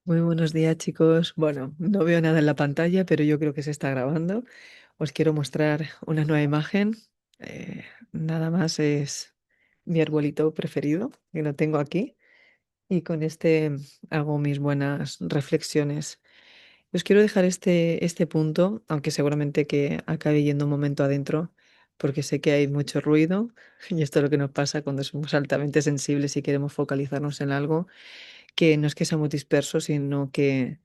Muy buenos días, chicos. Bueno, no veo nada en la pantalla, pero yo creo que se está grabando. Os quiero mostrar una nueva imagen. Eh, Nada más es mi arbolito preferido, que lo tengo aquí, y con este hago mis buenas reflexiones. Os quiero dejar este punto, aunque seguramente que acabe yendo un momento adentro, porque sé que hay mucho ruido, y esto es lo que nos pasa cuando somos altamente sensibles y queremos focalizarnos en algo, que no es que seamos dispersos, sino que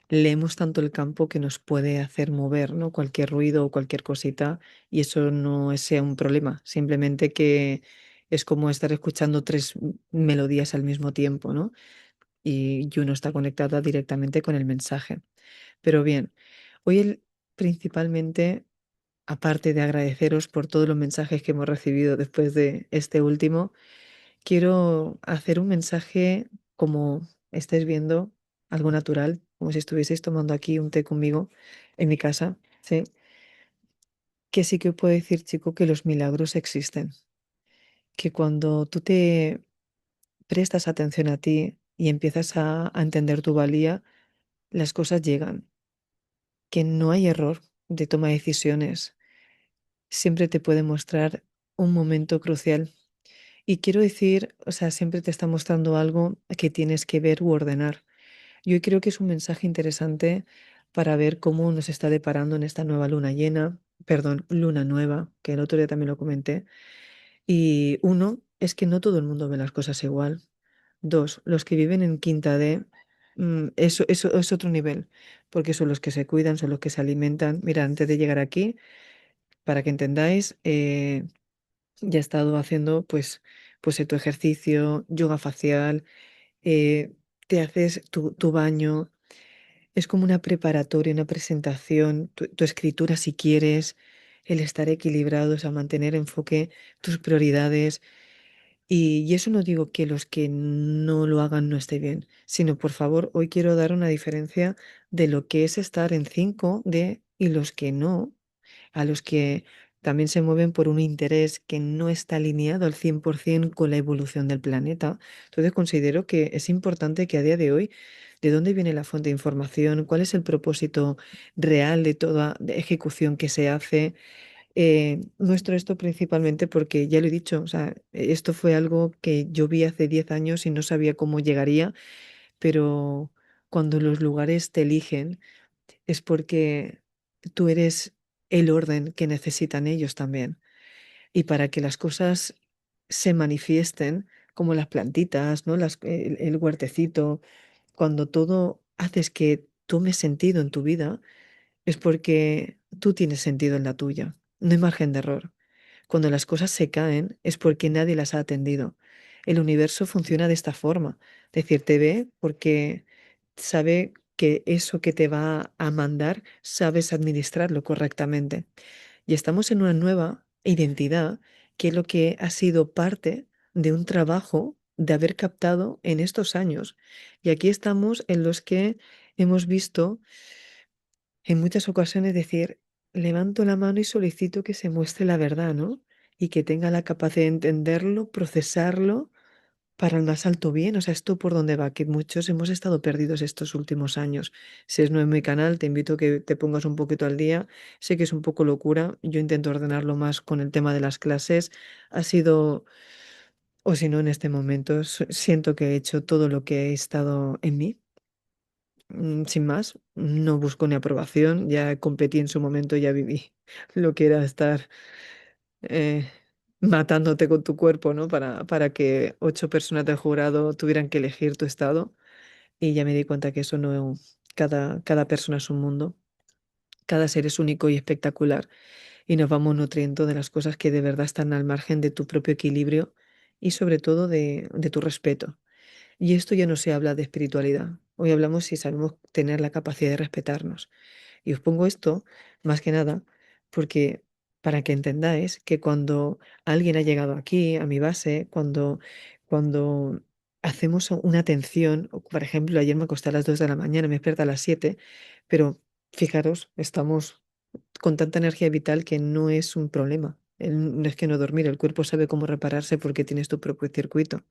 leemos tanto el campo que nos puede hacer mover, ¿no? Cualquier ruido o cualquier cosita, y eso no sea un problema, simplemente que es como estar escuchando tres melodías al mismo tiempo, ¿no? Y uno está conectada directamente con el mensaje. Pero bien, hoy principalmente, aparte de agradeceros por todos los mensajes que hemos recibido después de este último, quiero hacer un mensaje como estáis viendo, algo natural, como si estuvieseis tomando aquí un té conmigo en mi casa, ¿sí? Que sí que os puedo decir, chico, que los milagros existen, que cuando tú te prestas atención a ti y empiezas a entender tu valía, las cosas llegan, que no hay error de toma de decisiones, siempre te puede mostrar un momento crucial. Y quiero decir, o sea, siempre te está mostrando algo que tienes que ver u ordenar. Yo creo que es un mensaje interesante para ver cómo nos está deparando en esta nueva luna llena, perdón, luna nueva, que el otro día también lo comenté. Y uno, es que no todo el mundo ve las cosas igual. Dos, los que viven en quinta D, eso es otro nivel, porque son los que se cuidan, son los que se alimentan. Mira, antes de llegar aquí, para que entendáis, ya he estado haciendo pues tu ejercicio, yoga facial, eh, te haces tu baño. Es como una preparatoria, una presentación, tu escritura si quieres, el estar equilibrados, a mantener enfoque, tus prioridades. Y eso no digo que los que no lo hagan no esté bien, sino por favor, hoy quiero dar una diferencia de lo que es estar en 5D y los que no, a los que también se mueven por un interés que no está alineado al 100% con la evolución del planeta. Entonces considero que es importante que a día de hoy, ¿de dónde viene la fuente de información? ¿Cuál es el propósito real de toda ejecución que se hace? Muestro esto principalmente porque ya lo he dicho, o sea, esto fue algo que yo vi hace 10 años y no sabía cómo llegaría, pero cuando los lugares te eligen es porque tú eres el orden que necesitan ellos también. Y para que las cosas se manifiesten, como las plantitas, ¿no? El huertecito, cuando todo haces que tome sentido en tu vida, es porque tú tienes sentido en la tuya. No hay margen de error. Cuando las cosas se caen es porque nadie las ha atendido. El universo funciona de esta forma. Es decir, te ve porque sabe que eso que te va a mandar sabes administrarlo correctamente. Y estamos en una nueva identidad que es lo que ha sido parte de un trabajo de haber captado en estos años. Y aquí estamos en los que hemos visto en muchas ocasiones decir, levanto la mano y solicito que se muestre la verdad, ¿no? Y que tenga la capacidad de entenderlo, procesarlo para el más alto bien. O sea, esto por dónde va, que muchos hemos estado perdidos estos últimos años. Si es nuevo en mi canal, te invito a que te pongas un poquito al día. Sé que es un poco locura, yo intento ordenarlo más con el tema de las clases. Ha sido, o si no, en este momento, siento que he hecho todo lo que he estado en mí. Sin más, no busco ni aprobación, ya competí en su momento, ya viví lo que era estar eh, matándote con tu cuerpo, ¿no? Para que 8 personas del jurado tuvieran que elegir tu estado. Y ya me di cuenta que eso no, cada persona es un mundo, cada ser es único y espectacular, y nos vamos nutriendo de las cosas que de verdad están al margen de tu propio equilibrio y sobre todo de tu respeto. Y esto ya no se habla de espiritualidad. Hoy hablamos si sabemos tener la capacidad de respetarnos. Y os pongo esto más que nada porque para que entendáis que cuando alguien ha llegado aquí a mi base, cuando hacemos una atención, o por ejemplo, ayer me acosté a las 2 de la mañana, me desperté a las 7, pero fijaros, estamos con tanta energía vital que no es un problema. No es que no dormir, el cuerpo sabe cómo repararse porque tienes tu propio circuito.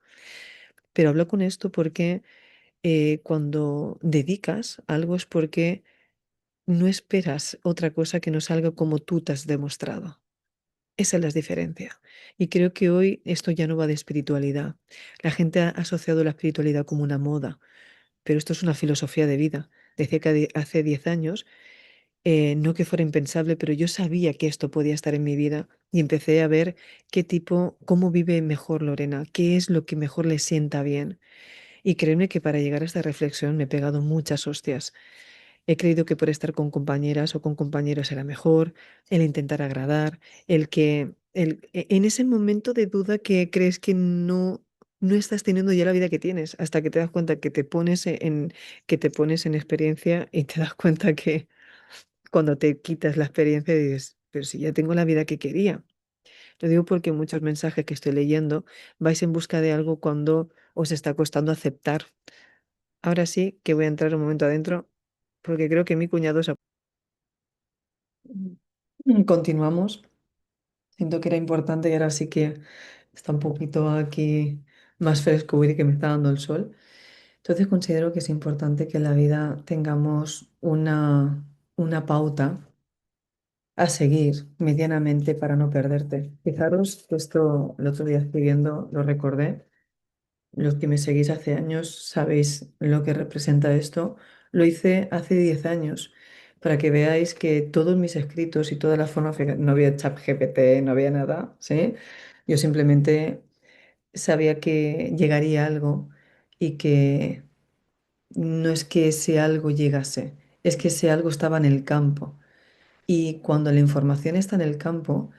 Pero hablo con esto porque cuando dedicas algo es porque no esperas otra cosa que no salga como tú te has demostrado. Esa es la diferencia. Y creo que hoy esto ya no va de espiritualidad. La gente ha asociado la espiritualidad como una moda, pero esto es una filosofía de vida. Decía que hace 10 años, no que fuera impensable, pero yo sabía que esto podía estar en mi vida y empecé a ver qué tipo, cómo vive mejor Lorena, qué es lo que mejor le sienta bien. Y créeme que para llegar a esta reflexión me he pegado muchas hostias. He creído que por estar con compañeras o con compañeros era mejor, el intentar agradar, en ese momento de duda que crees que no estás teniendo ya la vida que tienes, hasta que te das cuenta que te pones en experiencia y te das cuenta que cuando te quitas la experiencia dices, pero si ya tengo la vida que quería. Lo digo porque muchos mensajes que estoy leyendo vais en busca de algo cuando os está costando aceptar. Ahora sí que voy a entrar un momento adentro porque creo que mi cuñado se... Continuamos. Siento que era importante y ahora sí que está un poquito aquí más fresco y que me está dando el sol. Entonces considero que es importante que en la vida tengamos una pauta a seguir medianamente para no perderte. Fijaros que esto el otro día escribiendo lo recordé. Los que me seguís hace años sabéis lo que representa esto. Lo hice hace 10 años para que veáis que todos mis escritos y toda la forma, no había chat GPT, no había nada, ¿sí? Yo simplemente sabía que llegaría algo y que no es que ese algo llegase, es que ese algo estaba en el campo. Y cuando la información está en el campo,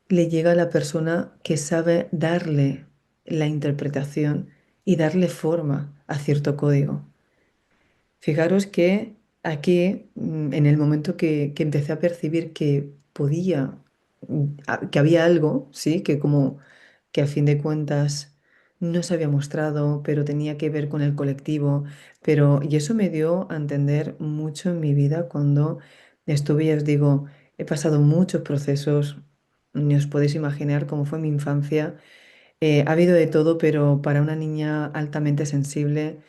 le llega a la persona que sabe darle la interpretación y darle forma a cierto código. Fijaros que aquí, en el momento que empecé a percibir que podía, que había algo, sí, que como que a fin de cuentas no se había mostrado, pero tenía que ver con el colectivo, y eso me dio a entender mucho en mi vida cuando estuve, ya os digo, he pasado muchos procesos, ni os podéis imaginar cómo fue mi infancia. Ha habido de todo, pero para una niña altamente sensible,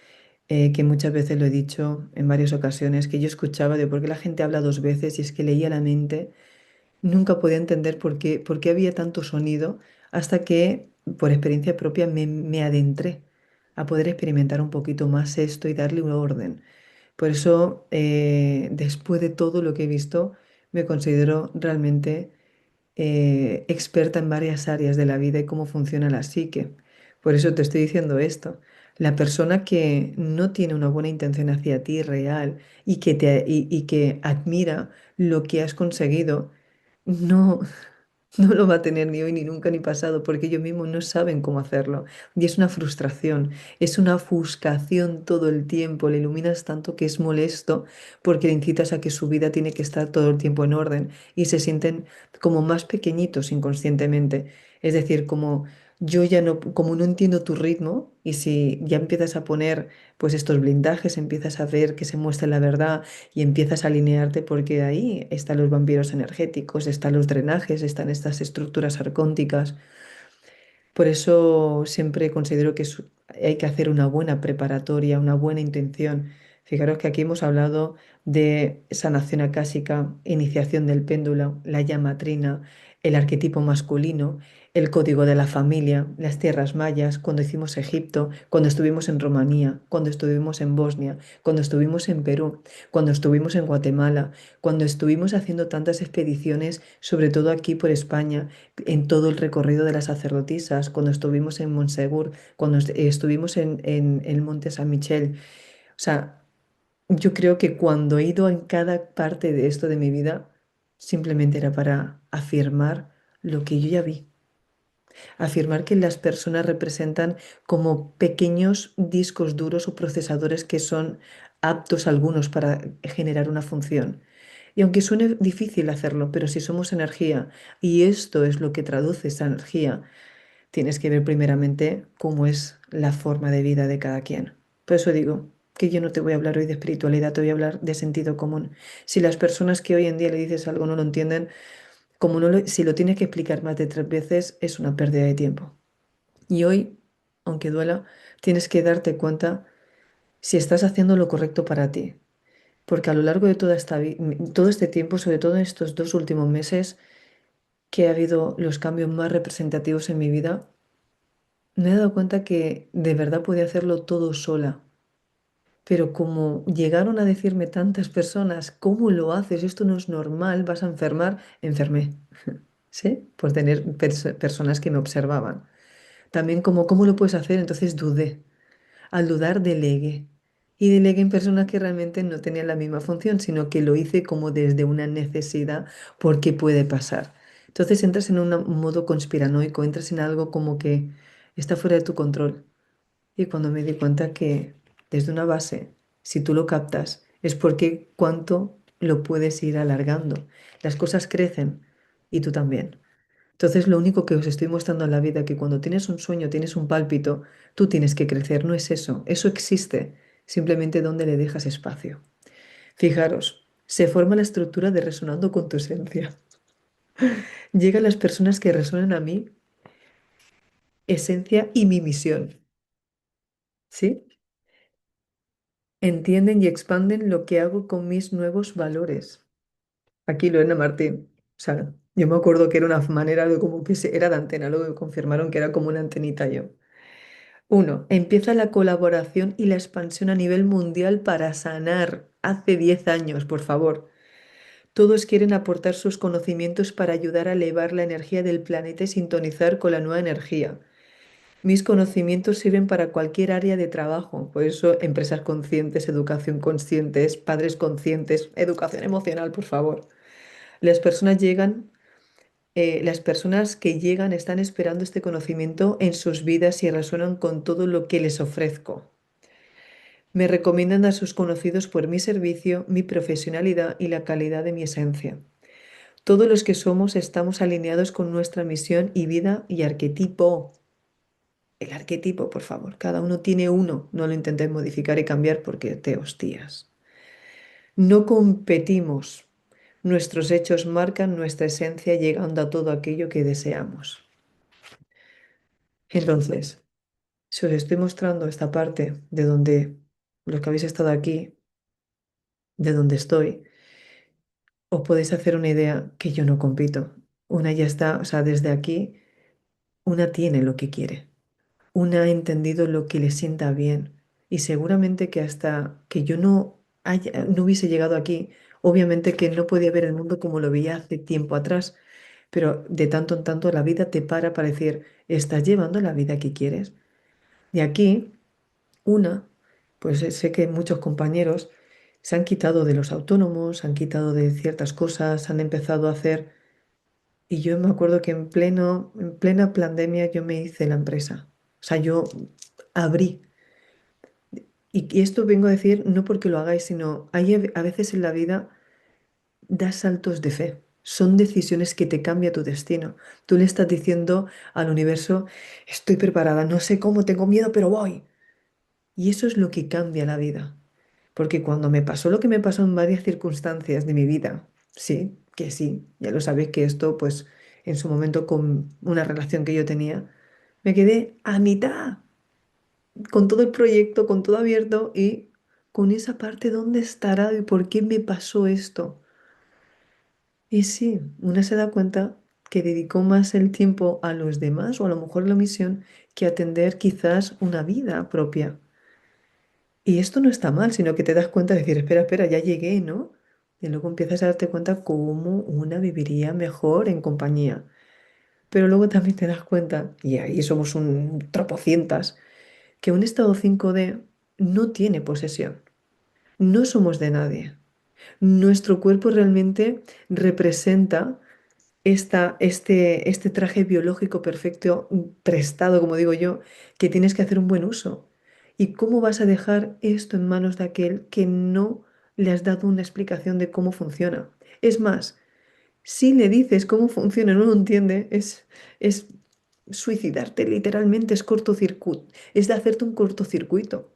que muchas veces lo he dicho en varias ocasiones, que yo escuchaba de por qué la gente habla dos veces y es que leía la mente, nunca podía entender por qué había tanto sonido hasta que por experiencia propia me adentré a poder experimentar un poquito más esto y darle un orden. Por eso, después de todo lo que he visto, me considero realmente experta en varias áreas de la vida y cómo funciona la psique. Por eso te estoy diciendo esto. La persona que no tiene una buena intención hacia ti real y que admira lo que has conseguido, no, no lo va a tener ni hoy, ni nunca, ni pasado, porque ellos mismos no saben cómo hacerlo. Y es una frustración, es una ofuscación todo el tiempo. Le iluminas tanto que es molesto porque le incitas a que su vida tiene que estar todo el tiempo en orden y se sienten como más pequeñitos inconscientemente. Es decir, como yo ya no, como no entiendo tu ritmo y si ya empiezas a poner pues estos blindajes, empiezas a ver que se muestra la verdad y empiezas a alinearte porque ahí están los vampiros energéticos, están los drenajes, están estas estructuras arcónticas. Por eso siempre considero que hay que hacer una buena preparatoria, una buena intención. Fijaros que aquí hemos hablado de sanación acásica, iniciación del péndulo, la llamatrina, el arquetipo masculino, el código de la familia, las tierras mayas, cuando hicimos Egipto, cuando estuvimos en Rumanía, cuando estuvimos en Bosnia, cuando estuvimos en Perú, cuando estuvimos en Guatemala, cuando estuvimos haciendo tantas expediciones, sobre todo aquí por España en todo el recorrido de las sacerdotisas, cuando estuvimos en Montsegur, cuando estuvimos en el Monte San Michel. O sea, yo creo que cuando he ido en cada parte de esto de mi vida, simplemente era para afirmar lo que yo ya vi, afirmar que las personas representan como pequeños discos duros o procesadores que son aptos algunos para generar una función. Y aunque suene difícil hacerlo, pero si somos energía y esto es lo que traduce esa energía, tienes que ver primeramente cómo es la forma de vida de cada quien. Por eso digo que yo no te voy a hablar hoy de espiritualidad, te voy a hablar de sentido común. Si las personas que hoy en día le dices algo no lo entienden, como no si lo tienes que explicar más de 3 veces, es una pérdida de tiempo. Y hoy, aunque duela, tienes que darte cuenta si estás haciendo lo correcto para ti. Porque a lo largo de todo este tiempo, sobre todo en estos 2 últimos meses, que ha habido los cambios más representativos en mi vida, me he dado cuenta que de verdad podía hacerlo todo sola. Pero como llegaron a decirme tantas personas, ¿cómo lo haces? Esto no es normal, vas a enfermar. Enfermé, ¿sí? Por tener personas que me observaban. También como, ¿cómo lo puedes hacer? Entonces dudé. Al dudar, delegué. Y delegué en personas que realmente no tenían la misma función, sino que lo hice como desde una necesidad porque puede pasar. Entonces entras en un modo conspiranoico, entras en algo como que está fuera de tu control. Y cuando me di cuenta que desde una base, si tú lo captas, es porque cuánto lo puedes ir alargando. Las cosas crecen y tú también. Entonces, lo único que os estoy mostrando en la vida, que cuando tienes un sueño, tienes un pálpito, tú tienes que crecer, no es eso. Eso existe, simplemente donde le dejas espacio. Fijaros, se forma la estructura de resonando con tu esencia. Llegan las personas que resuenan a mí, esencia y mi misión, ¿sí? Entienden y expanden lo que hago con mis nuevos valores. Aquí Lorena Martín. O sea, yo me acuerdo que era una manera de como que era de antena, luego me confirmaron que era como una antenita yo. Uno, empieza la colaboración y la expansión a nivel mundial para sanar. Hace 10 años, por favor. Todos quieren aportar sus conocimientos para ayudar a elevar la energía del planeta y sintonizar con la nueva energía. Mis conocimientos sirven para cualquier área de trabajo, por eso empresas conscientes, educación conscientes, padres conscientes, educación emocional, por favor. Las personas llegan, las personas que llegan están esperando este conocimiento en sus vidas y resuenan con todo lo que les ofrezco. Me recomiendan a sus conocidos por mi servicio, mi profesionalidad y la calidad de mi esencia. Todos los que somos estamos alineados con nuestra misión y vida y arquetipo. El arquetipo, por favor, cada uno tiene uno. No lo intentes modificar y cambiar porque te hostias. No competimos. Nuestros hechos marcan nuestra esencia llegando a todo aquello que deseamos. Entonces, si os estoy mostrando esta parte de donde los que habéis estado aquí, de donde estoy, os podéis hacer una idea que yo no compito. Una ya está, o sea, desde aquí, una tiene lo que quiere. Una ha entendido lo que le sienta bien. Y seguramente que hasta que yo no hubiese llegado aquí, obviamente que no podía ver el mundo como lo veía hace tiempo atrás, pero de tanto en tanto la vida te para decir, ¿estás llevando la vida que quieres? Y aquí, una, pues sé que muchos compañeros se han quitado de los autónomos, se han quitado de ciertas cosas, han empezado a hacer. Y yo me acuerdo que en plena pandemia yo me hice la empresa. O sea, yo abrí. Y esto vengo a decir no porque lo hagáis, sino hay a veces en la vida das saltos de fe. Son decisiones que te cambia tu destino. Tú le estás diciendo al universo, estoy preparada, no sé cómo, tengo miedo, pero voy. Y eso es lo que cambia la vida. Porque cuando me pasó lo que me pasó en varias circunstancias de mi vida, sí, ya lo sabéis que esto, pues en su momento con una relación que yo tenía, me quedé a mitad, con todo el proyecto, con todo abierto y con esa parte, ¿dónde estará y por qué me pasó esto? Y sí, una se da cuenta que dedicó más el tiempo a los demás o a lo mejor la misión que atender quizás una vida propia. Y esto no está mal, sino que te das cuenta de decir, espera, espera, ya llegué, ¿no? Y luego empiezas a darte cuenta cómo una viviría mejor en compañía. Pero luego también te das cuenta, y ahí somos un tropocientas, que un estado 5D no tiene posesión. No somos de nadie. Nuestro cuerpo realmente representa este traje biológico perfecto, prestado, como digo yo, que tienes que hacer un buen uso. ¿Y cómo vas a dejar esto en manos de aquel que no le has dado una explicación de cómo funciona? Es más, si le dices cómo funciona y no lo entiende, es suicidarte literalmente, es cortocircuito, es de hacerte un cortocircuito.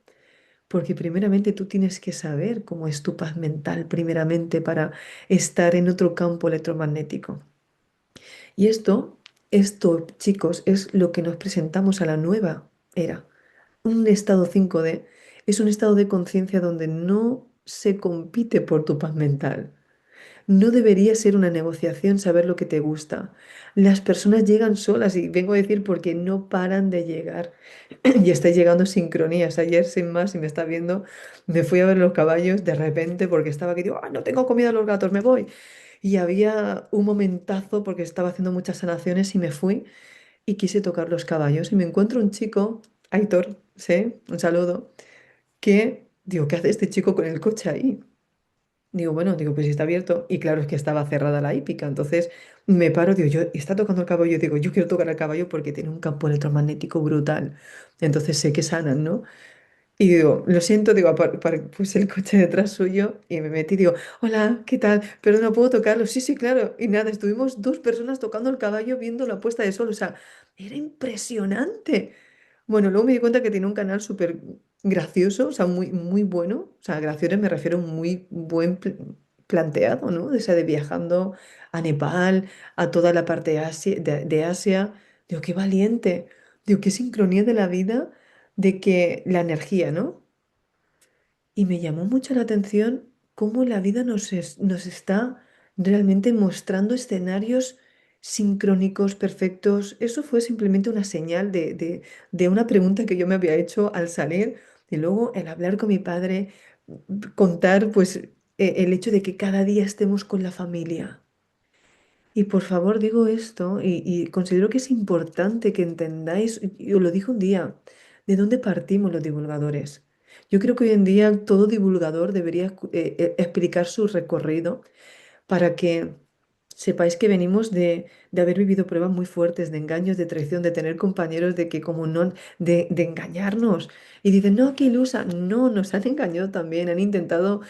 Porque primeramente tú tienes que saber cómo es tu paz mental, primeramente para estar en otro campo electromagnético. Y esto, chicos, es lo que nos presentamos a la nueva era. Un estado 5D Es un estado de conciencia donde no se compite por tu paz mental. No debería ser una negociación saber lo que te gusta. Las personas llegan solas y vengo a decir porque no paran de llegar y está llegando sincronías. Ayer, sin más, si me está viendo, me fui a ver los caballos de repente porque estaba aquí, digo, "Ah, no tengo comida a los gatos, me voy". Y había un momentazo porque estaba haciendo muchas sanaciones y me fui y quise tocar los caballos y me encuentro un chico, Aitor, sí, un saludo, que digo, ¿qué hace este chico con el coche ahí? Digo, bueno, digo, pues si está abierto. Y claro, es que estaba cerrada la hípica. Entonces me paro, digo, yo, está tocando el caballo. Digo, yo quiero tocar el caballo porque tiene un campo electromagnético brutal. Entonces sé que sanan, ¿no? Y digo, lo siento, digo, puse el coche detrás suyo y me metí, digo, hola, ¿qué tal? Pero no puedo tocarlo. Sí, sí, claro. Y nada, estuvimos dos personas tocando el caballo viendo la puesta de sol. O sea, era impresionante. Bueno, luego me di cuenta que tiene un canal súper gracioso, o sea, muy, muy bueno. O sea, gracioso me refiero a un muy buen planteado, ¿no? O sea, de viajando a Nepal, a toda la parte de Asia. Digo, qué valiente. Digo, qué sincronía de la vida de que la energía, ¿no? Y me llamó mucho la atención cómo la vida nos está realmente mostrando escenarios sincrónicos, perfectos. Eso fue simplemente una señal de una pregunta que yo me había hecho al salir y luego el hablar con mi padre, contar pues el hecho de que cada día estemos con la familia. Y por favor digo esto y considero que es importante que entendáis, y os lo dije un día, ¿de dónde partimos los divulgadores? Yo creo que hoy en día todo divulgador debería explicar su recorrido para que sepáis que venimos de haber vivido pruebas muy fuertes de engaños, de traición, de tener compañeros de que como no, de engañarnos. Y dicen, no, qué ilusa. No, nos han engañado también, han intentado,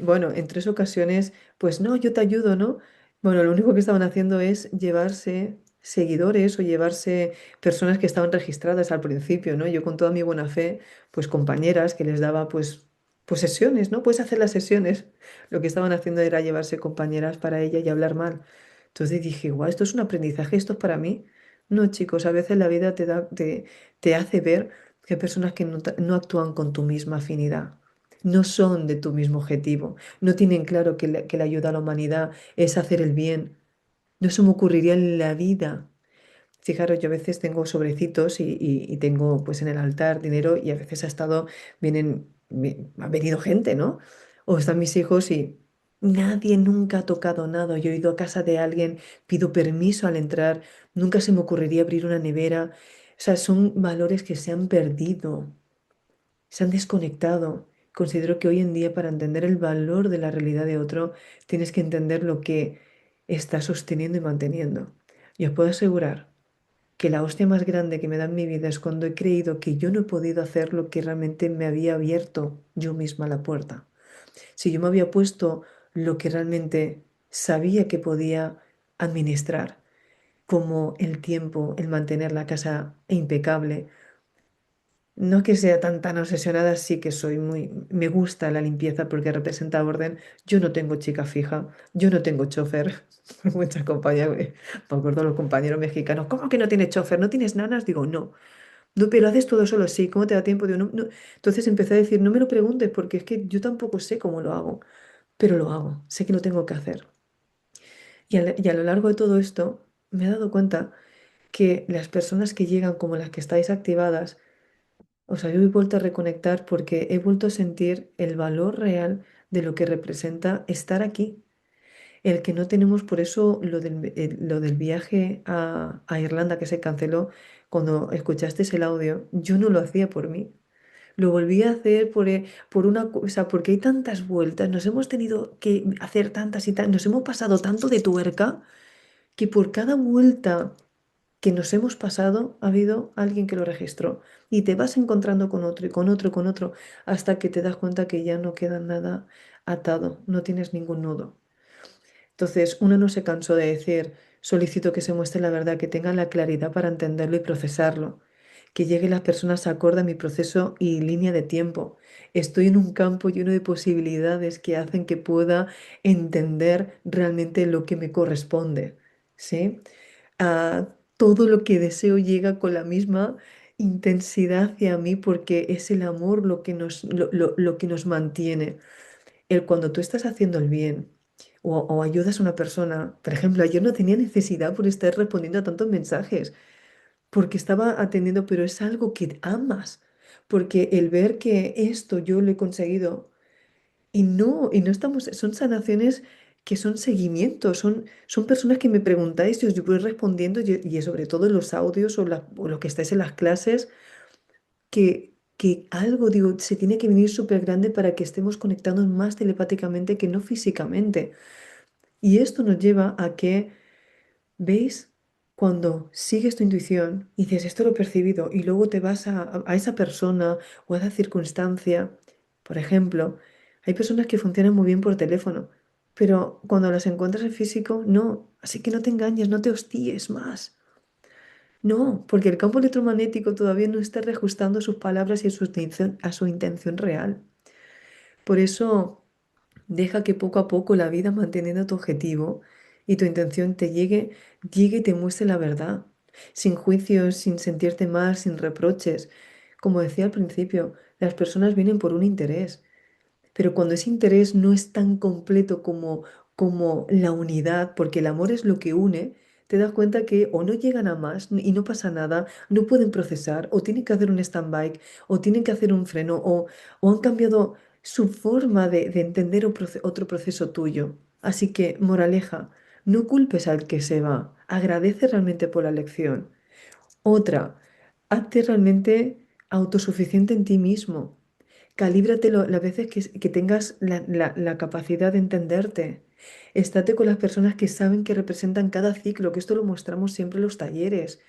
bueno, en tres ocasiones, pues no, yo te ayudo, ¿no? Bueno, lo único que estaban haciendo es llevarse seguidores o llevarse personas que estaban registradas al principio, ¿no? Yo con toda mi buena fe, pues compañeras que les daba pues sesiones, ¿no? Puedes hacer las sesiones. Lo que estaban haciendo era llevarse compañeras para ella y hablar mal. Entonces dije, guau, esto es un aprendizaje, esto es para mí. No, chicos, a veces la vida te hace ver que hay personas que no actúan con tu misma afinidad, no son de tu mismo objetivo, no tienen claro que la ayuda a la humanidad es hacer el bien. No se me ocurriría en la vida. Fijaros, yo a veces tengo sobrecitos y tengo pues en el altar dinero y a veces ha venido gente, ¿no? O están mis hijos y nadie nunca ha tocado nada. Yo he ido a casa de alguien, pido permiso al entrar, nunca se me ocurriría abrir una nevera. O sea, son valores que se han perdido, se han desconectado. Considero que hoy en día para entender el valor de la realidad de otro, tienes que entender lo que está sosteniendo y manteniendo. Y os puedo asegurar que la hostia más grande que me da en mi vida es cuando he creído que yo no he podido hacer lo que realmente me había abierto yo misma la puerta. Si yo me había puesto lo que realmente sabía que podía administrar, como el tiempo, el mantener la casa impecable. No que sea tan obsesionada, sí que soy muy... Me gusta la limpieza porque representa orden. Yo no tengo chica fija, yo no tengo chofer. Muchas compañeras, me acuerdo de los compañeros mexicanos, ¿cómo que no tienes chofer? ¿No tienes nanas? Digo, no. No, pero haces todo solo, sí, ¿cómo te da tiempo? Digo, no, no. Entonces empecé a decir, no me lo preguntes porque es que yo tampoco sé cómo lo hago, pero lo hago, sé que lo tengo que hacer. Y a lo largo de todo esto me he dado cuenta que las personas que llegan como las que estáis activadas, o sea, yo he vuelto a reconectar porque he vuelto a sentir el valor real de lo que representa estar aquí. El que no tenemos, por eso lo del viaje a Irlanda que se canceló, cuando escuchaste el audio, yo no lo hacía por mí. Lo volví a hacer por una cosa, porque hay tantas vueltas, nos hemos tenido que hacer tantas y tantas, nos hemos pasado tanto de tuerca que por cada vuelta que nos hemos pasado, ha habido alguien que lo registró. Y te vas encontrando con otro y con otro, con otro, hasta que te das cuenta que ya no queda nada atado, no tienes ningún nudo. Entonces, uno no se cansó de decir, solicito que se muestre la verdad, que tengan la claridad para entenderlo y procesarlo, que lleguen las personas acorde a mi proceso y línea de tiempo. Estoy en un campo lleno de posibilidades que hacen que pueda entender realmente lo que me corresponde, ¿sí? Todo lo que deseo llega con la misma. intensidad hacia mí porque es el amor lo que nos mantiene. El cuando tú estás haciendo el bien o ayudas a una persona, por ejemplo, ayer no tenía necesidad por estar respondiendo a tantos mensajes, porque estaba atendiendo, pero es algo que amas, porque el ver que esto yo lo he conseguido y no estamos, son sanaciones que son seguimientos, son personas que me preguntáis y os voy respondiendo y sobre todo en los audios o lo que estáis en las clases, que algo, digo, se tiene que venir súper grande para que estemos conectando más telepáticamente que no físicamente. Y esto nos lleva a que, ¿veis? Cuando sigues tu intuición y dices, esto lo he percibido, y luego te vas a esa persona o a esa circunstancia, por ejemplo, hay personas que funcionan muy bien por teléfono, pero cuando las encuentras en físico, no. Así que no te engañes, no te hosties más. No, porque el campo electromagnético todavía no está reajustando sus palabras y a su intención real. Por eso, deja que poco a poco la vida, manteniendo tu objetivo y tu intención, llegue y te muestre la verdad, sin juicios, sin sentirte mal, sin reproches. Como decía al principio, las personas vienen por un interés. Pero cuando ese interés no es tan completo como la unidad, porque el amor es lo que une, te das cuenta que o no llegan a más y no pasa nada, no pueden procesar, o tienen que hacer un stand-by, o tienen que hacer un freno, o han cambiado su forma de entender otro proceso tuyo. Así que, moraleja, no culpes al que se va, agradece realmente por la lección. Otra, hazte realmente autosuficiente en ti mismo. Calíbrate las veces que tengas la capacidad de entenderte. Estate con las personas que saben que representan cada ciclo, que esto lo mostramos siempre en los talleres.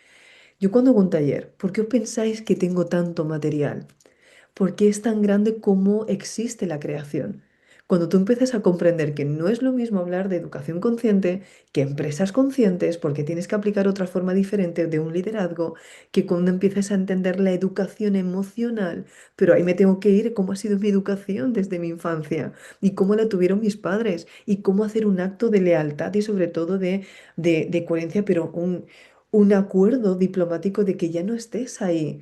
Yo cuando hago un taller, ¿por qué os pensáis que tengo tanto material? Porque es tan grande como existe la creación. Cuando tú empiezas a comprender que no es lo mismo hablar de educación consciente que empresas conscientes, porque tienes que aplicar otra forma diferente de un liderazgo, que cuando empiezas a entender la educación emocional, pero ahí me tengo que ir cómo ha sido mi educación desde mi infancia y cómo la tuvieron mis padres y cómo hacer un acto de lealtad y sobre todo de coherencia, pero un acuerdo diplomático de que ya no estés ahí.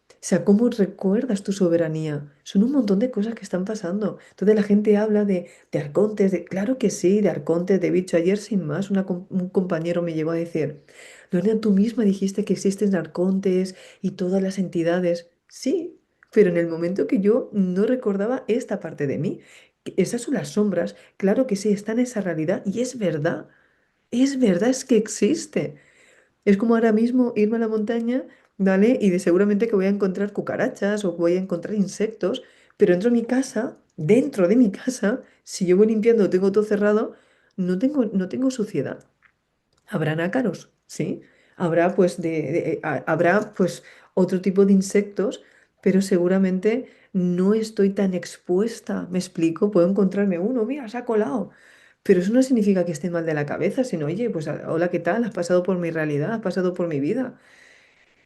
O sea, ¿cómo recuerdas tu soberanía? Son un montón de cosas que están pasando. Entonces la gente habla de arcontes, claro que sí, de arcontes, de bicho. Ayer sin más, un compañero me llegó a decir, Lorena, tú misma dijiste que existen arcontes y todas las entidades. Sí, pero en el momento que yo no recordaba esta parte de mí, que esas son las sombras, claro que sí, está en esa realidad y es verdad, es que existe. Es como ahora mismo irme a la montaña, ¿vale? Y de seguramente que voy a encontrar cucarachas o voy a encontrar insectos, pero dentro de mi casa, si yo voy limpiando, tengo todo cerrado, no tengo suciedad. Habrán ácaros, ¿sí? Habrá pues habrá pues otro tipo de insectos, pero seguramente no estoy tan expuesta. ¿Me explico? Puedo encontrarme uno, mira, se ha colado. Pero eso no significa que esté mal de la cabeza, sino, oye, pues hola, ¿qué tal? Has pasado por mi realidad, has pasado por mi vida.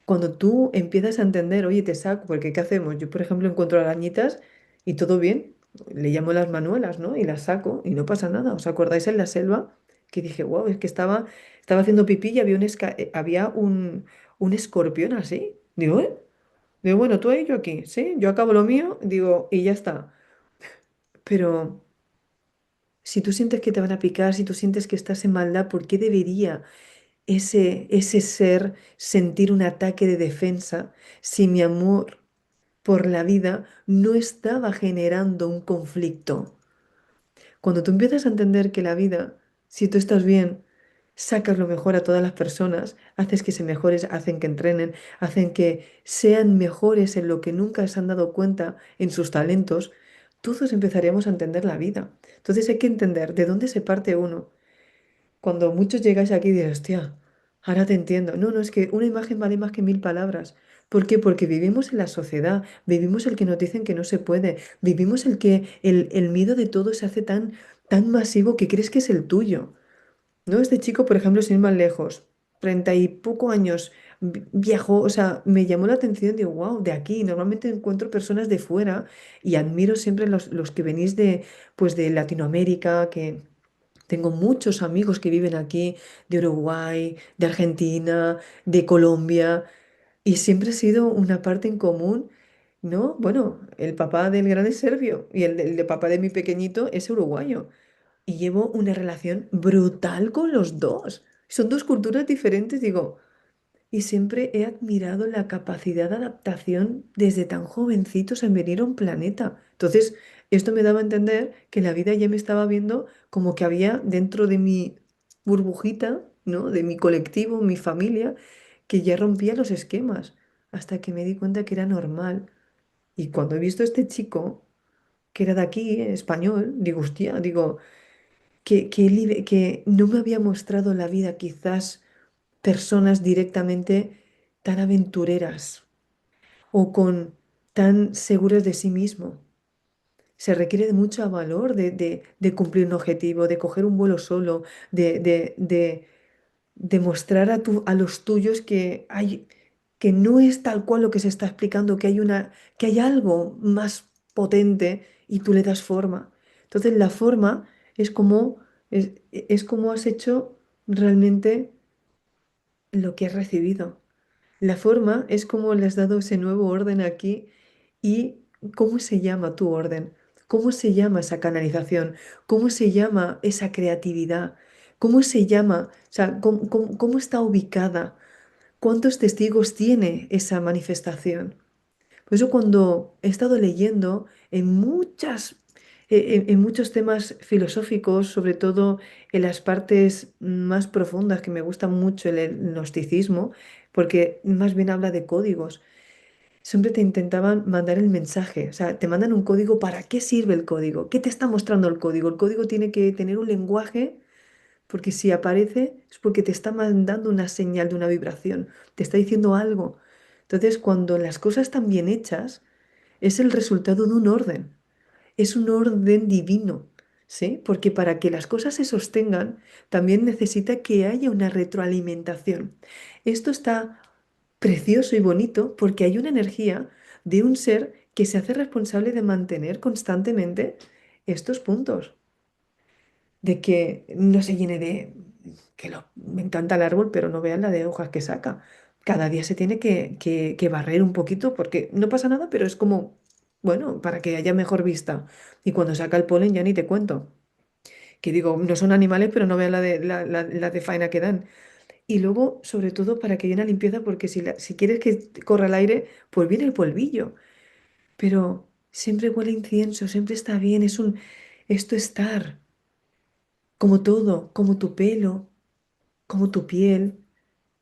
Cuando tú empiezas a entender, oye, te saco, porque ¿qué hacemos? Yo, por ejemplo, encuentro arañitas y todo bien, le llamo las manuelas, ¿no? Y las saco y no pasa nada. ¿Os acordáis en la selva? Que dije, wow, es que estaba haciendo pipí y había un escorpión así. Digo, ¿eh? Digo, bueno, tú ahí, yo aquí, ¿sí? Yo acabo lo mío, digo, y ya está. Pero si tú sientes que te van a picar, si tú sientes que estás en maldad, ¿por qué debería ese ser sentir un ataque de defensa si mi amor por la vida no estaba generando un conflicto? Cuando tú empiezas a entender que la vida, si tú estás bien, sacas lo mejor a todas las personas, haces que se mejores, hacen que entrenen, hacen que sean mejores en lo que nunca se han dado cuenta en sus talentos, todos empezaremos a entender la vida. Entonces hay que entender de dónde se parte uno. Cuando muchos llegáis aquí y diréis, hostia, ahora te entiendo. No, no, es que una imagen vale más que 1000 palabras. ¿Por qué? Porque vivimos en la sociedad, vivimos el que nos dicen que no se puede, vivimos el que el miedo de todo se hace tan masivo que crees que es el tuyo. ¿No? Este chico, por ejemplo, sin ir más lejos, 30 y poco años, viajó, o sea, me llamó la atención, digo, wow, de aquí. Normalmente encuentro personas de fuera y admiro siempre los que venís pues de Latinoamérica, que tengo muchos amigos que viven aquí, de Uruguay, de Argentina, de Colombia. Y siempre ha sido una parte en común, ¿no? Bueno, el papá del grande es serbio y el papá de mi pequeñito es uruguayo. Y llevo una relación brutal con los dos. Son dos culturas diferentes, digo. Y siempre he admirado la capacidad de adaptación desde tan jovencitos en venir a un planeta. Entonces, esto me daba a entender que la vida ya me estaba viendo como que había dentro de mi burbujita, ¿no? De mi colectivo, mi familia, que ya rompía los esquemas, hasta que me di cuenta que era normal. Y cuando he visto a este chico, que era de aquí, español, digo, hostia, digo, que no me había mostrado la vida quizás personas directamente tan aventureras o con tan seguras de sí mismo. Se requiere de mucho valor de cumplir un objetivo, de coger un vuelo solo, de mostrar a los tuyos que no es tal cual lo que se está explicando, que hay algo más potente y tú le das forma. Entonces la forma es como has hecho realmente lo que has recibido. La forma es como le has dado ese nuevo orden aquí y cómo se llama tu orden, cómo se llama esa canalización, cómo se llama esa creatividad, cómo se llama, o sea, cómo está ubicada, cuántos testigos tiene esa manifestación. Por eso cuando he estado leyendo en muchos temas filosóficos, sobre todo en las partes más profundas que me gusta mucho el gnosticismo, porque más bien habla de códigos, siempre te intentaban mandar el mensaje, o sea, te mandan un código, ¿para qué sirve el código? ¿Qué te está mostrando el código? El código tiene que tener un lenguaje, porque si aparece es porque te está mandando una señal de una vibración, te está diciendo algo. Entonces, cuando las cosas están bien hechas, es el resultado de un orden, es un orden divino, ¿sí? Porque para que las cosas se sostengan, también necesita que haya una retroalimentación. Esto está precioso y bonito porque hay una energía de un ser que se hace responsable de mantener constantemente estos puntos, de que no se llene me encanta el árbol, pero no vean la de hojas que saca. Cada día se tiene que barrer un poquito porque no pasa nada, pero es como, bueno, para que haya mejor vista. Y cuando saca el polen ya ni te cuento. Que digo, no son animales, pero no vean la de faena que dan. Y luego, sobre todo, para que haya una limpieza, porque si quieres que corra el aire, pues viene el polvillo. Pero siempre huele a incienso, siempre está bien, esto estar, como todo, como tu pelo, como tu piel,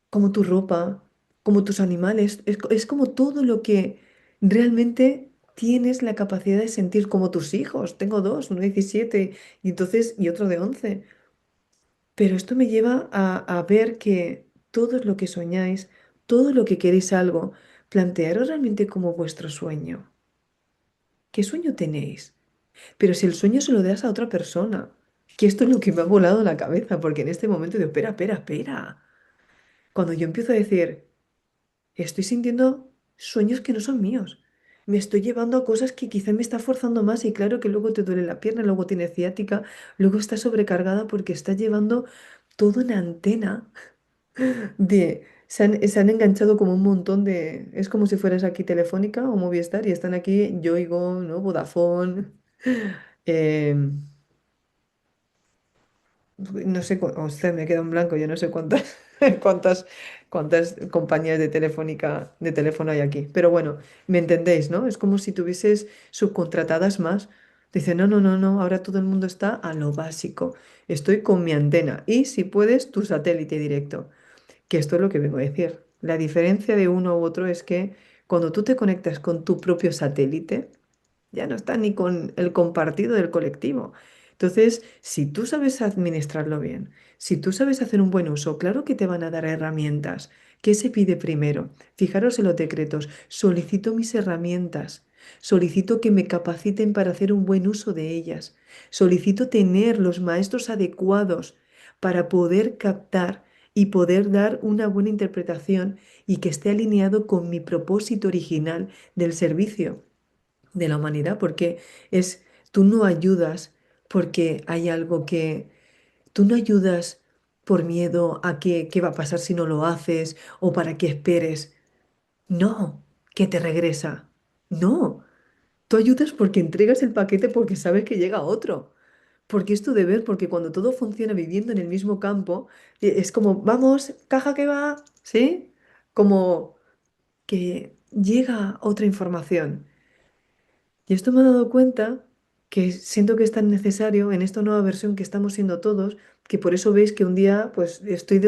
como tu ropa, como tus animales. Es como todo lo que realmente tienes la capacidad de sentir, como tus hijos. Tengo dos, uno de 17 y otro de 11. Pero esto me lleva a ver que todo lo que soñáis, todo lo que queréis algo, plantearos realmente como vuestro sueño. ¿Qué sueño tenéis? Pero si el sueño se lo das a otra persona, que esto es lo que me ha volado la cabeza, porque en este momento digo, espera, espera, espera. Cuando yo empiezo a decir, estoy sintiendo sueños que no son míos. Me estoy llevando a cosas que quizá me está forzando más y claro que luego te duele la pierna, luego tienes ciática, luego estás sobrecargada porque estás llevando toda una antena se han enganchado como un montón de... Es como si fueras aquí Telefónica o Movistar y están aquí Yoigo, ¿no? Vodafone, em, no sé, ostras, me queda en blanco, yo no sé cuántas, cuántas, cuántas compañías de telefónica, de teléfono hay aquí. Pero bueno, me entendéis, ¿no? Es como si tuvieses subcontratadas más. Dice, no, no, no, no, ahora todo el mundo está a lo básico. Estoy con mi antena y si puedes, tu satélite directo. Que esto es lo que vengo a decir. La diferencia de uno u otro es que cuando tú te conectas con tu propio satélite, ya no está ni con el compartido del colectivo. Entonces, si tú sabes administrarlo bien, si tú sabes hacer un buen uso, claro que te van a dar herramientas. ¿Qué se pide primero? Fijaros en los decretos. Solicito mis herramientas. Solicito que me capaciten para hacer un buen uso de ellas. Solicito tener los maestros adecuados para poder captar y poder dar una buena interpretación y que esté alineado con mi propósito original del servicio de la humanidad, porque tú no ayudas porque hay algo tú no ayudas por miedo a qué va a pasar si no lo haces o para que esperes. No, que te regresa. No, tú ayudas porque entregas el paquete porque sabes que llega otro. Porque es tu deber, porque cuando todo funciona viviendo en el mismo campo, es como, vamos, caja que va, ¿sí? Como que llega otra información. Y esto me he dado cuenta que siento que es tan necesario en esta nueva versión que estamos siendo todos, que por eso veis que un día pues estoy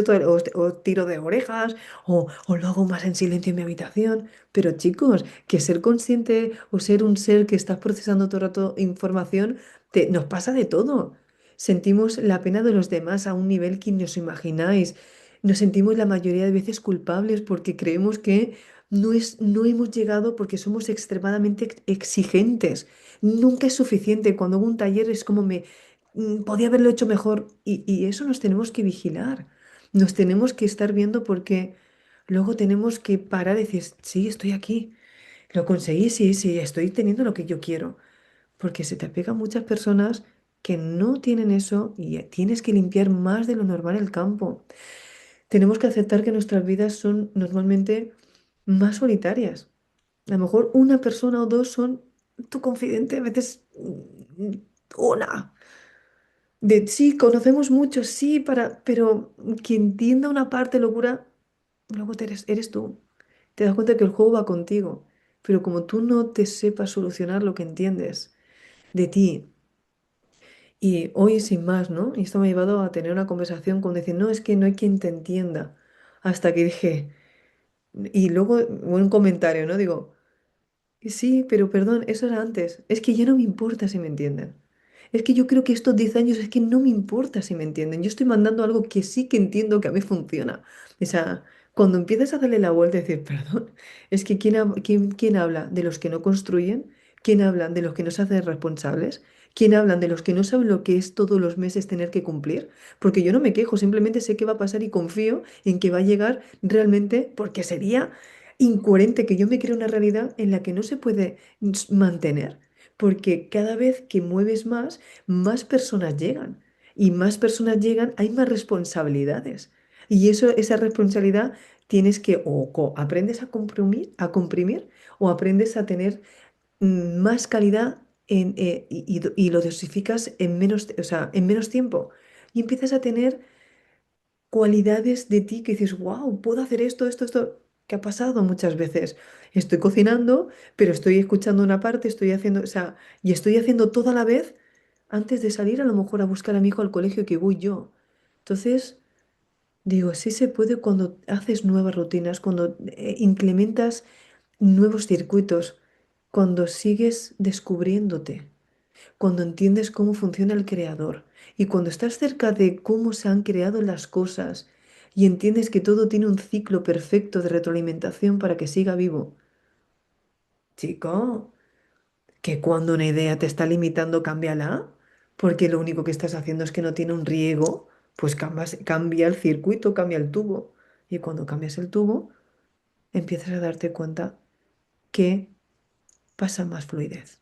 o tiro de orejas o lo hago más en silencio en mi habitación. Pero chicos, que ser consciente o ser un ser que está procesando todo el rato información, nos pasa de todo. Sentimos la pena de los demás a un nivel que ni os imagináis. Nos sentimos la mayoría de veces culpables porque creemos que no hemos llegado porque somos extremadamente exigentes. Nunca es suficiente. Cuando hago un taller es como podía haberlo hecho mejor. Y eso nos tenemos que vigilar. Nos tenemos que estar viendo porque luego tenemos que parar y decir, sí, estoy aquí. Lo conseguí, sí, sí, estoy teniendo lo que yo quiero. Porque se te pegan muchas personas que no tienen eso y tienes que limpiar más de lo normal el campo. Tenemos que aceptar que nuestras vidas son normalmente más solitarias. A lo mejor una persona o dos son tu confidente, a veces una. De sí, conocemos mucho, sí, pero quien entienda una parte locura, luego eres tú. Te das cuenta que el juego va contigo. Pero como tú no te sepas solucionar lo que entiendes de ti, y hoy sin más, ¿no? Y esto me ha llevado a tener una conversación con decir, no, es que no hay quien te entienda. Hasta que dije, y luego un comentario, ¿no? Digo, sí, pero perdón, eso era antes. Es que ya no me importa si me entienden. Es que yo creo que estos 10 años es que no me importa si me entienden. Yo estoy mandando algo que sí que entiendo que a mí funciona. O sea, cuando empiezas a darle la vuelta y decir, perdón, es que ¿quién habla de los que no construyen? ¿Quién habla de los que no se hacen responsables? ¿Quién hablan de los que no saben lo que es todos los meses tener que cumplir? Porque yo no me quejo, simplemente sé qué va a pasar y confío en que va a llegar realmente, porque sería incoherente que yo me cree una realidad en la que no se puede mantener, porque cada vez que mueves más, más personas llegan y más personas llegan, hay más responsabilidades. Y eso, esa responsabilidad tienes que aprendes a comprimir o aprendes a tener más calidad y lo dosificas en menos, o sea, en menos tiempo. Y empiezas a tener cualidades de ti que dices, wow, puedo hacer esto, esto, esto. ¿Qué ha pasado muchas veces? Estoy cocinando, pero estoy escuchando una parte, estoy haciendo, o sea, y estoy haciendo todo a la vez antes de salir a lo mejor a buscar a mi hijo al colegio que voy yo. Entonces, digo, sí se puede cuando haces nuevas rutinas, cuando implementas nuevos circuitos, cuando sigues descubriéndote, cuando entiendes cómo funciona el creador y cuando estás cerca de cómo se han creado las cosas y entiendes que todo tiene un ciclo perfecto de retroalimentación para que siga vivo. Chico, que cuando una idea te está limitando, cámbiala, porque lo único que estás haciendo es que no tiene un riego, pues cambia el circuito, cambia el tubo. Y cuando cambias el tubo, empiezas a darte cuenta que pasa más fluidez,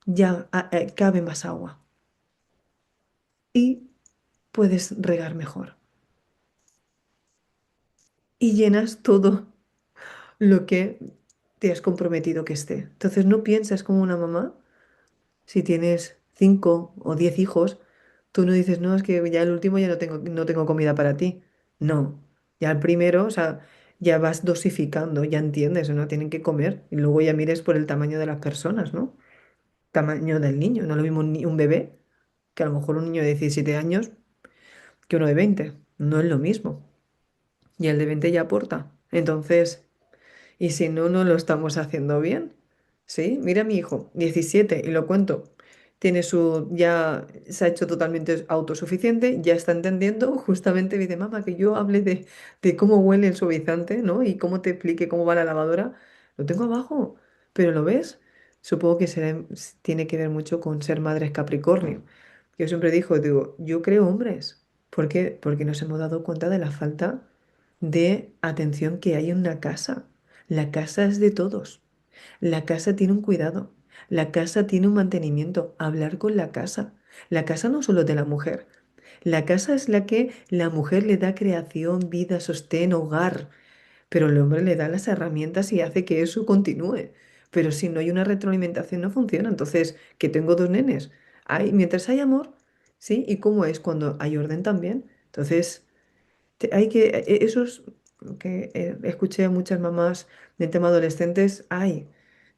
ya cabe más agua y puedes regar mejor. Y llenas todo lo que te has comprometido que esté. Entonces no piensas como una mamá, si tienes 5 o 10 hijos, tú no dices, no, es que ya el último ya no tengo comida para ti. No, ya el primero, o sea, ya vas dosificando, ya entiendes, ¿no? Tienen que comer. Y luego ya mires por el tamaño de las personas, ¿no? Tamaño del niño. No es lo mismo un bebé, que a lo mejor un niño de 17 años, que uno de 20. No es lo mismo. Y el de 20 ya aporta. Entonces, y si no, no lo estamos haciendo bien. Sí, mira a mi hijo, 17 y lo cuento. Ya se ha hecho totalmente autosuficiente, ya está entendiendo. Justamente me dice, mamá, que yo hable de cómo huele el suavizante, ¿no? Y cómo te explique cómo va la lavadora. Lo tengo abajo, pero ¿lo ves? Supongo que tiene que ver mucho con ser madres Capricornio. Yo siempre digo, yo creo hombres. ¿Por qué? Porque nos hemos dado cuenta de la falta de atención que hay en una casa. La casa es de todos. La casa tiene un cuidado. La casa tiene un mantenimiento. Hablar con la casa. La casa no solo es de la mujer. La casa es la que la mujer le da creación, vida, sostén, hogar. pero el hombre le da las herramientas y hace que eso continúe. Pero si no hay una retroalimentación no funciona. Entonces, que tengo dos nenes. Mientras hay amor, ¿sí? ¿Y cómo es cuando hay orden también? Entonces, hay que, eso es que escuché a muchas mamás del tema adolescentes, ay,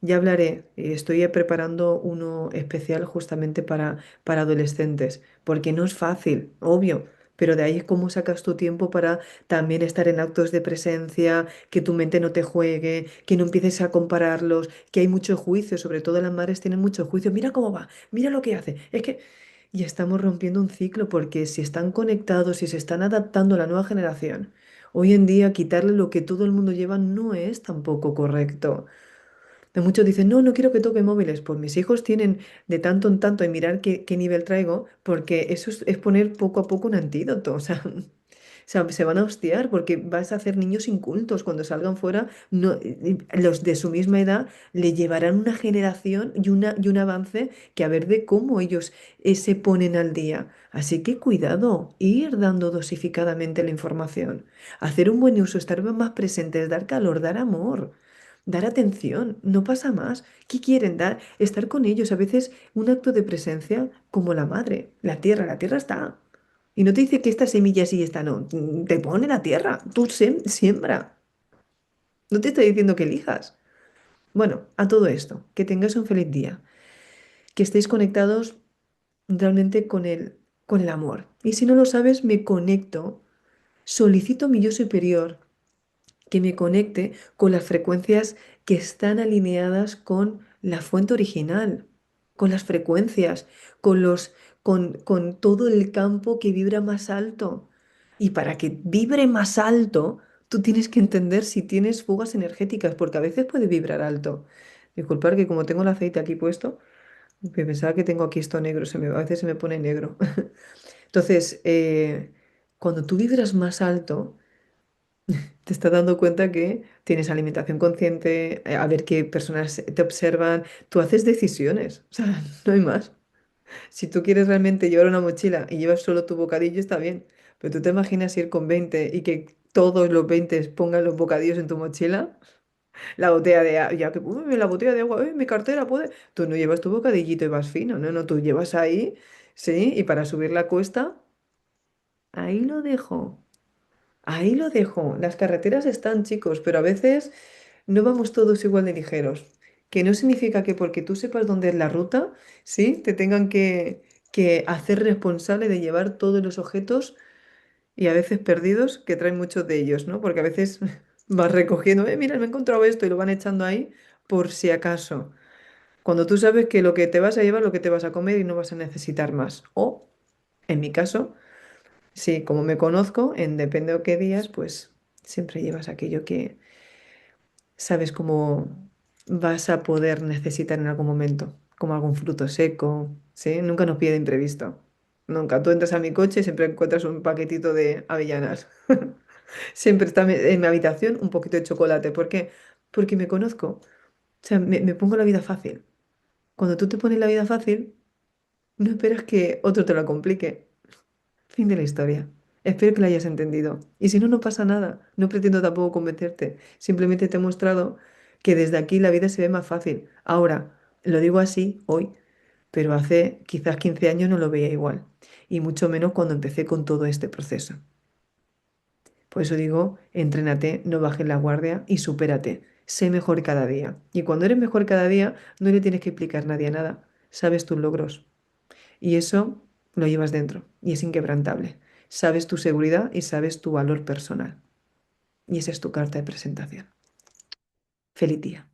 ya hablaré, estoy preparando uno especial justamente para adolescentes, porque no es fácil, obvio, pero de ahí es cómo sacas tu tiempo para también estar en actos de presencia, que tu mente no te juegue, que no empieces a compararlos, que hay mucho juicio, sobre todo las madres tienen mucho juicio, mira cómo va, mira lo que hace, es que... Y estamos rompiendo un ciclo porque si están conectados, si se están adaptando a la nueva generación, hoy en día quitarle lo que todo el mundo lleva no es tampoco correcto. Muchos dicen, no, no quiero que toque móviles. Pues mis hijos tienen de tanto en tanto y mirar qué nivel traigo, porque eso es poner poco a poco un antídoto. O sea, se van a hostiar porque vas a hacer niños incultos cuando salgan fuera. No, los de su misma edad le llevarán una generación y un avance que a ver de cómo ellos se ponen al día. Así que cuidado, ir dando dosificadamente la información, hacer un buen uso, estar más presentes, dar calor, dar amor. Dar atención, no pasa más. ¿Qué quieren dar? Estar con ellos. A veces un acto de presencia como la madre, la tierra está. Y no te dice que esta semilla sí y esta no. Te pone la tierra. Tú siembra. No te está diciendo que elijas. Bueno, a todo esto, que tengas un feliz día. Que estéis conectados realmente con el amor. Y si no lo sabes, me conecto. Solicito a mi yo superior que me conecte con las frecuencias que están alineadas con la fuente original, con las frecuencias, con todo el campo que vibra más alto. Y para que vibre más alto, tú tienes que entender si tienes fugas energéticas, porque a veces puede vibrar alto. Disculpar que como tengo el aceite aquí puesto, que pensaba que tengo aquí esto negro, a veces se me pone negro. Entonces, cuando tú vibras más alto, te estás dando cuenta que tienes alimentación consciente, a ver qué personas te observan, tú haces decisiones, o sea, no hay más. Si tú quieres realmente llevar una mochila y llevas solo tu bocadillo, está bien, pero tú te imaginas ir con 20 y que todos los 20 pongan los bocadillos en tu mochila, la botella de agua, ya que, uy, la botella de agua, uy, mi cartera puede, tú no llevas tu bocadillito y vas fino, no, no, tú llevas ahí, sí, y para subir la cuesta, ahí lo dejo. Ahí lo dejo. Las carreteras están, chicos, pero a veces no vamos todos igual de ligeros. Que no significa que porque tú sepas dónde es la ruta, ¿sí? Te tengan que hacer responsable de llevar todos los objetos y a veces perdidos que traen muchos de ellos, ¿no? Porque a veces vas recogiendo, mira, me he encontrado esto y lo van echando ahí por si acaso. Cuando tú sabes que lo que te vas a llevar, lo que te vas a comer y no vas a necesitar más. O, en mi caso, sí, como me conozco, en depende de qué días, pues siempre llevas aquello que sabes cómo vas a poder necesitar en algún momento, como algún fruto seco, ¿sí? Nunca nos pide imprevisto. Nunca. Tú entras a mi coche y siempre encuentras un paquetito de avellanas. Siempre está en mi habitación un poquito de chocolate. ¿Por qué? Porque me conozco. O sea, me pongo la vida fácil. Cuando tú te pones la vida fácil, no esperas que otro te lo complique. Fin de la historia. Espero que la hayas entendido. Y si no, no pasa nada. No pretendo tampoco convencerte. Simplemente te he mostrado que desde aquí la vida se ve más fácil. Ahora, lo digo así hoy, pero hace quizás 15 años no lo veía igual. Y mucho menos cuando empecé con todo este proceso. Por eso digo, entrénate, no bajes la guardia y supérate. Sé mejor cada día. Y cuando eres mejor cada día, no le tienes que explicar a nadie nada. Sabes tus logros. Y eso lo llevas dentro y es inquebrantable. Sabes tu seguridad y sabes tu valor personal. Y esa es tu carta de presentación. Feliz día.